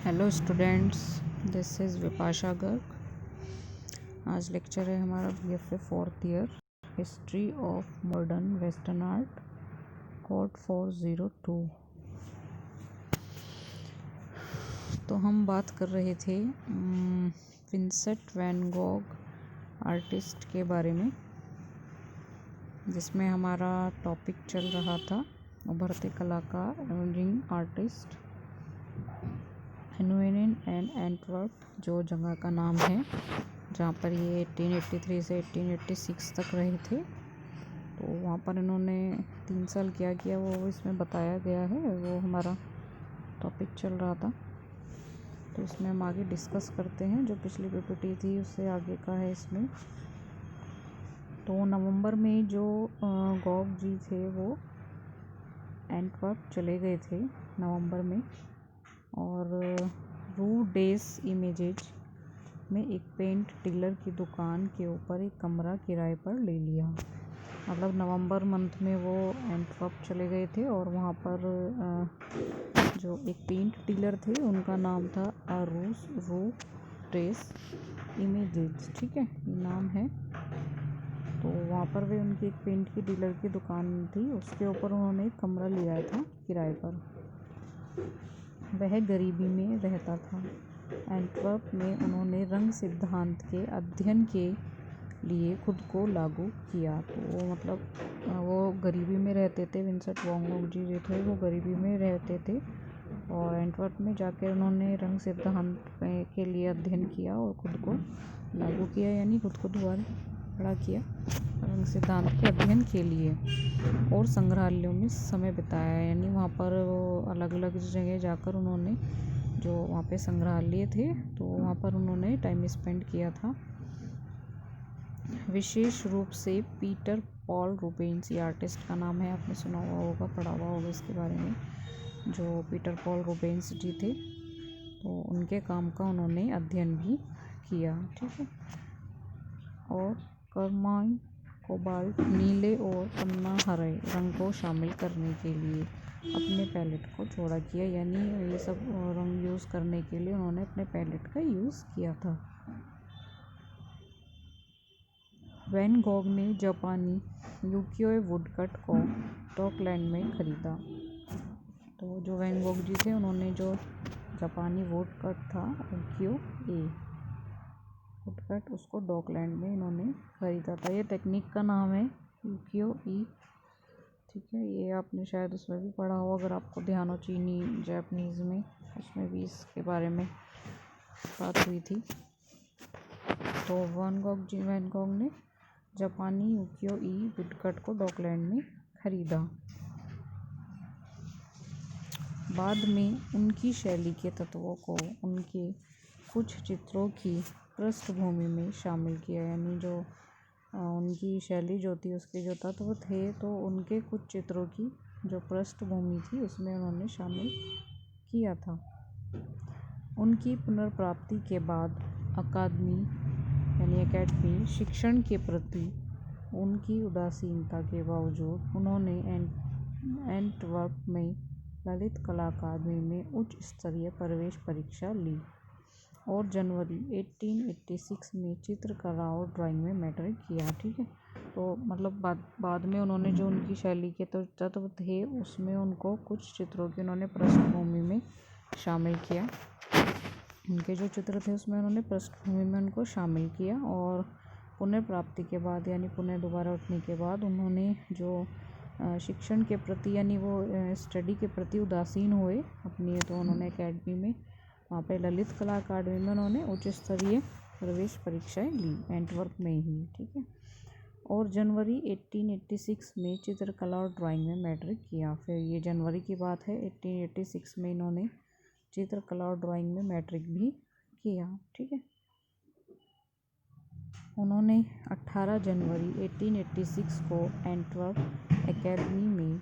Hello students, this is Vipasha Garg. आज lecture है हमारा BFA 4th year history of modern western art, code 402। तो हम बात कर रहे थे विंसेंट वैन गॉग आर्टिस्ट के बारे में, जिसमें हमारा टॉपिक चल रहा था उभरते कलाकार एमर्जिंग आर्टिस्ट हेनुएन एंड एंटवर्प, जो जगह का नाम है जहाँ पर ये 1883 से 1886 तक रहे थे। तो वहाँ पर इन्होंने 3 साल क्या किया वो इसमें बताया गया है, वो हमारा टॉपिक चल रहा था। तो इसमें हम आगे डिस्कस करते हैं, जो पिछली पीपीटी थी उससे आगे का है इसमें। तो नवंबर में जो गॉग जी थे वो एंटवर्प चले गए थे नवंबर में, और रू डेस इमेजेज में एक पेंट डीलर की दुकान के ऊपर एक कमरा किराए पर ले लिया। मतलब नवंबर मंथ में वो एंटवर्प चले गए थे और वहाँ पर जो एक पेंट डीलर थे उनका नाम था रू डेस इमेजेज, ठीक है, ये नाम है। तो वहाँ पर वे उनकी एक पेंट की डीलर की दुकान थी, उसके ऊपर उन्होंने एक कमरा लिया था किराए पर। वह गरीबी में रहता था। एंटवर्प में उन्होंने रंग सिद्धांत के अध्ययन के लिए खुद को लागू किया। तो वो मतलब वो गरीबी में रहते थे, विंसेंट वैन गॉग जी जो थे वो गरीबी में रहते थे, और एंटवर्प में जाकर उन्होंने रंग सिद्धांत के लिए अध्ययन किया और खुद को लागू किया, यानी खुद को दोबारा खड़ा किया रंग सिद्धांत के अध्ययन के लिए। और संग्रहालयों में समय बिताया, यानी वहाँ पर वो अलग अलग जगह जाकर उन्होंने, जो वहाँ पे संग्रहालय थे तो वहाँ पर उन्होंने टाइम स्पेंड किया था। विशेष रूप से पीटर पॉल रूबेंस, ये आर्टिस्ट का नाम है, आपने सुना हुआ होगा, पढ़ा हुआ होगा इसके बारे में। जो पीटर पॉल रूबेंस जी थे तो उनके काम का उन्होंने अध्ययन भी किया, ठीक है। और करमाइन कोबाल्ट, नीले और पन्ना हरे रंग को शामिल करने के लिए अपने पैलेट को चौड़ा किया, यानी ये सब रंग यूज़ करने के लिए उन्होंने अपने पैलेट का यूज़ किया था। वैन गॉग ने जापानी यूकियो वुडकट को डॉकलैंड में खरीदा। तो जो वैन गॉग जी थे उन्होंने जो जापानी वुडकट था यूकियो वुडकट, उसको डॉकलैंड में इन्होंने खरीदा था। ये टेक्निक का नाम है यूकियो ई, ठीक है। ये आपने शायद उसमें भी पढ़ा हो, अगर आपको ध्यान हो, चीनी जापानीज़ में, उसमें भी इसके बारे में बात हुई थी। तो वैन गॉग ने जापानी यूकियो ई वुडकट को डॉकलैंड में खरीदा। बाद में उनकी शैली के तत्वों को उनके कुछ चित्रों की पृष्ठभूमि में शामिल किया, यानी जो उनकी शैली जो थी उसके जो तत्व थे तो उनके कुछ चित्रों की जो पृष्ठभूमि थी उसमें उन्होंने शामिल किया था। उनकी पुनर्प्राप्ति के बाद अकादमी शिक्षण के प्रति उनकी उदासीनता के बावजूद उन्होंने एंटवर्प में ललित कला अकादमी में उच्च स्तरीय प्रवेश परीक्षा ली और जनवरी 1886 में चित्रकला और ड्राइंग में मैट्रिक किया, ठीक है। तो मतलब बाद में उन्होंने जो उनकी शैली के तो तत्व थे उसमें उनको कुछ चित्रों की उन्होंने पृष्ठभूमि में शामिल किया। उनके जो चित्र थे उसमें उन्होंने पृष्ठभूमि में उनको शामिल किया, और पुनर्प्राप्ति के बाद, यानी पुनः दोबारा उठने के बाद उन्होंने जो शिक्षण के प्रति, यानी वो स्टडी के प्रति उदासीन हुए अपनी, तो उन्होंने एकेडमी में, वहाँ पे ललित कला अकादमी में उन्होंने उच्च स्तरीय प्रवेश परीक्षाएं ली एंटवर्प में ही, ठीक है। और जनवरी 1886 में चित्रकला और ड्राइंग में मैट्रिक किया। फिर ये जनवरी की बात है, 1886 में इन्होंने चित्रकला और ड्राइंग में मैट्रिक भी किया, ठीक है। उन्होंने 18 जनवरी 1886 को एंटवर्प एकेडमी में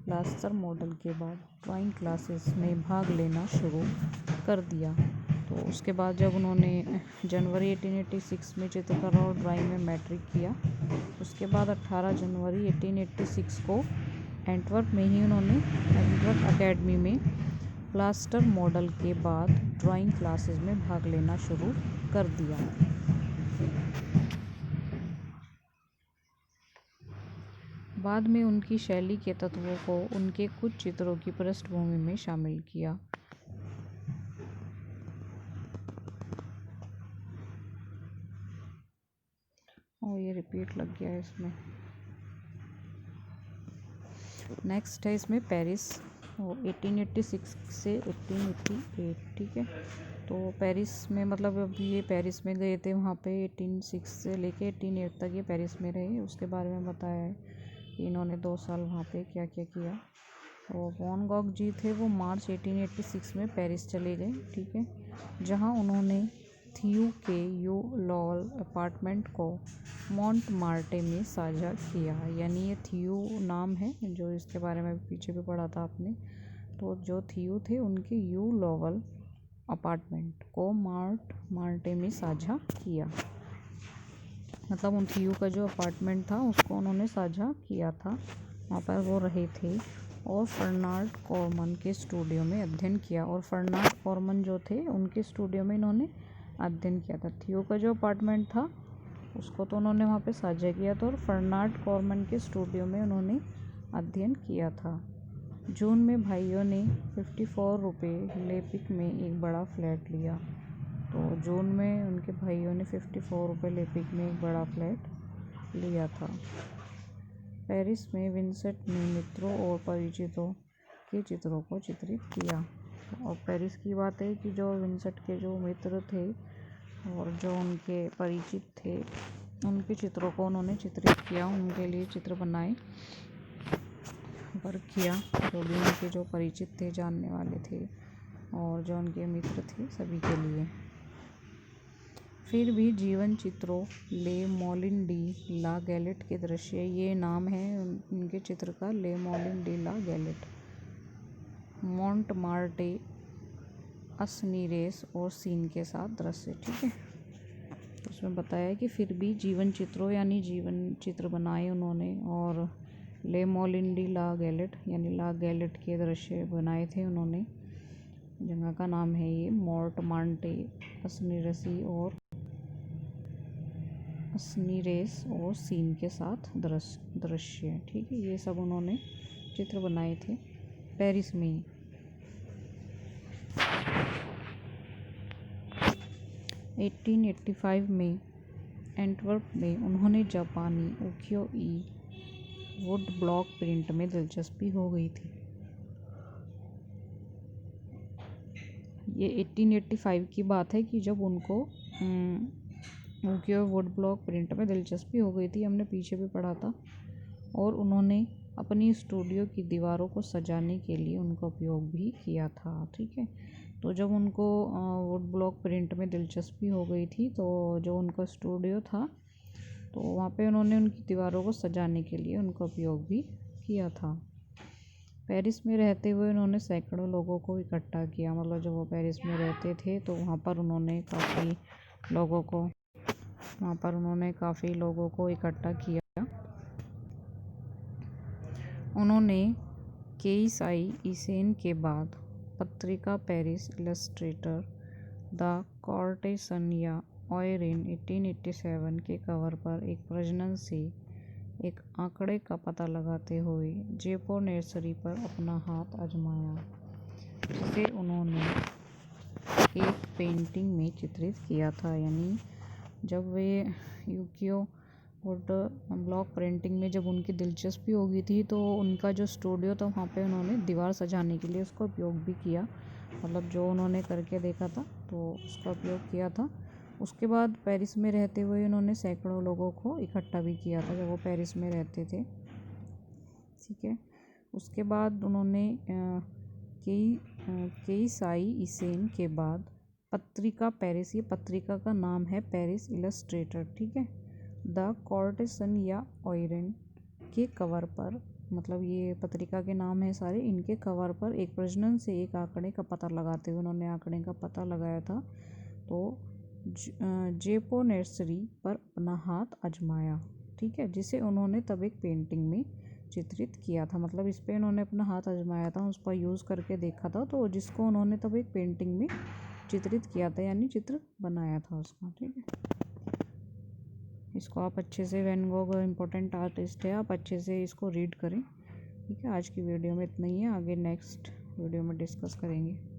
प्लास्टर मॉडल के बाद ड्राइंग क्लासेस में भाग लेना शुरू कर दिया। तो उसके बाद जब उन्होंने जनवरी 1886 में चित्रकला और ड्राइंग में मैट्रिक किया, उसके बाद 18 जनवरी 1886 को एंटवर्प में ही उन्होंने एंटवर्प एकेडमी में प्लास्टर मॉडल के बाद ड्राइंग क्लासेस में भाग लेना शुरू कर दिया। बाद में उनकी शैली के तत्वों को उनके कुछ चित्रों की पृष्ठभूमि में शामिल किया। ये रिपीट लग गया है इसमें। नेक्स्ट है इसमें पेरिस, 1886 से 1888, ठीक है। तो पेरिस में मतलब अब ये पेरिस में गए थे, वहाँ पे 1806 से लेके 1808 तक ये पेरिस में रहे। उसके बारे में बताया है कि इन्होंने 2 साल वहाँ पे क्या क्या किया। तो वॉन गॉग जी थे, वो मार्च 1886 में पेरिस चले गए, ठीक है, जहाँ उन्होंने थियू के यू लॉल अपार्टमेंट को मॉन्ट मार्टे में साझा किया। यानी ये थियू नाम है, जो इसके बारे में पीछे भी पढ़ा था आपने। तो जो थियू थे उनके यू लॉवल अपार्टमेंट को मार्टे में साझा किया, मतलब उन थियू का जो अपार्टमेंट था उसको उन्होंने साझा किया था, वहाँ पर वो रहे थे। और फर्नांड कॉर्मन के स्टूडियो में अध्ययन किया। और फर्नांड कॉर्मन जो थे उनके स्टूडियो में इन्होंने अध्ययन किया था। थियो का जो अपार्टमेंट था उसको तो उन्होंने वहाँ पे साझा किया था, और फर्नांड कॉर्मन के स्टूडियो में उन्होंने अध्ययन किया था। जून में भाइयों ने 54 रुपये लेपिक में एक बड़ा फ्लैट लिया। तो जून में उनके भाइयों ने 54 रुपये लेपिक में एक बड़ा फ्लैट लिया था। पेरिस में विंसेंट ने मित्रों और परिचितों के चित्रों को चित्रित किया। और पेरिस की बात है कि जो विंसेंट के जो मित्र थे और जो उनके परिचित थे, उनके चित्रों को उन्होंने चित्रित किया, उनके लिए चित्र बनाए, वर्क किया। जो भी उनके जो परिचित थे, जानने वाले थे, और जो उनके मित्र थे, सभी के लिए। फिर भी जीवन चित्रों ले मोलिन डी ला गैलेट के दृश्य, ये नाम है उनके चित्र का, ले मोलिन डी ला गैलेट, मॉन्ट मार्टे, असनीरेस और सीन के साथ दृश्य, ठीक है। उसमें बताया कि फिर भी जीवन चित्रों यानी जीवन चित्र बनाए उन्होंने, और ले मोलिन डी ला गैलेट यानी ला गैलेट के दृश्य बनाए थे उन्होंने। जगह का नाम है ये मॉन्ट मार्टे, असनीरेस और सीन के साथ दृश्य, ठीक है। ये सब उन्होंने चित्र बनाए थे पेरिस में ही। 1885 में एंटवर्प में उन्होंने जापानी उकियो ई वुड ब्लॉक प्रिंट में दिलचस्पी हो गई थी। ये 1885 की बात है कि जब उनको उकियो वुड ब्लॉक प्रिंट में दिलचस्पी हो गई थी, हमने पीछे भी पढ़ा था। और उन्होंने अपनी स्टूडियो की दीवारों को सजाने के लिए उनका उपयोग भी किया था, ठीक है। तो जब उनको वुड ब्लॉक प्रिंट में दिलचस्पी हो गई थी, तो जो उनका स्टूडियो था, तो वहाँ पे उन्होंने उनकी दीवारों को सजाने के लिए उनका उपयोग भी किया था। पेरिस में रहते हुए उन्होंने सैकड़ों लोगों को इकट्ठा किया, मतलब जब वो पेरिस में रहते थे तो वहाँ पर उन्होंने काफ़ी लोगों को इकट्ठा किया। उन्होंने केईसाई इसेन के बाद पत्रिका पेरिस इलस्ट्रेटर द कॉर्टेसन या ऑयरिन 1887 के कवर पर एक प्रजनन से एक आंकड़े का पता लगाते हुए जेपो नर्सरी पर अपना हाथ आजमाया, जिसे उन्होंने एक पेंटिंग में चित्रित किया था। यानी जब वे यूकियो वुड ब्लॉक प्रिंटिंग में जब उनकी दिलचस्पी हो गई थी, तो उनका जो स्टूडियो था वहाँ पे उन्होंने दीवार सजाने के लिए उसका उपयोग भी किया, मतलब जो उन्होंने करके देखा था तो उसका उपयोग किया था। उसके बाद पेरिस में रहते हुए उन्होंने सैकड़ों लोगों को इकट्ठा भी किया था जब वो पेरिस में रहते थे, ठीक है। उसके बाद उन्होंने केईसाई इसेन के बाद पत्रिका पेरिस, ये पत्रिका का नाम है पेरिस इलस्ट्रेटर, ठीक है, द कॉर्टेसन या ऑयरन के कवर पर, मतलब ये पत्रिका के नाम है सारे, इनके कवर पर एक प्रजनन से एक आंकड़े का पता लगाते हुए उन्होंने आंकड़े का पता लगाया था। तो जेपो नर्सरी पर अपना हाथ आजमाया, ठीक है, जिसे उन्होंने तब एक पेंटिंग में चित्रित किया था। मतलब इस पे इन्होंने अपना हाथ आजमाया था, उस पर यूज़ करके देखा था, तो जिसको उन्होंने तब एक पेंटिंग में चित्रित किया था, यानी चित्र बनाया था उसका। ठीक है, इसको आप अच्छे से, वैन गॉग इम्पोर्टेंट आर्टिस्ट है, आप अच्छे से इसको रीड करें। ठीक है, आज की वीडियो में इतना ही है, आगे नेक्स्ट वीडियो में डिस्कस करेंगे।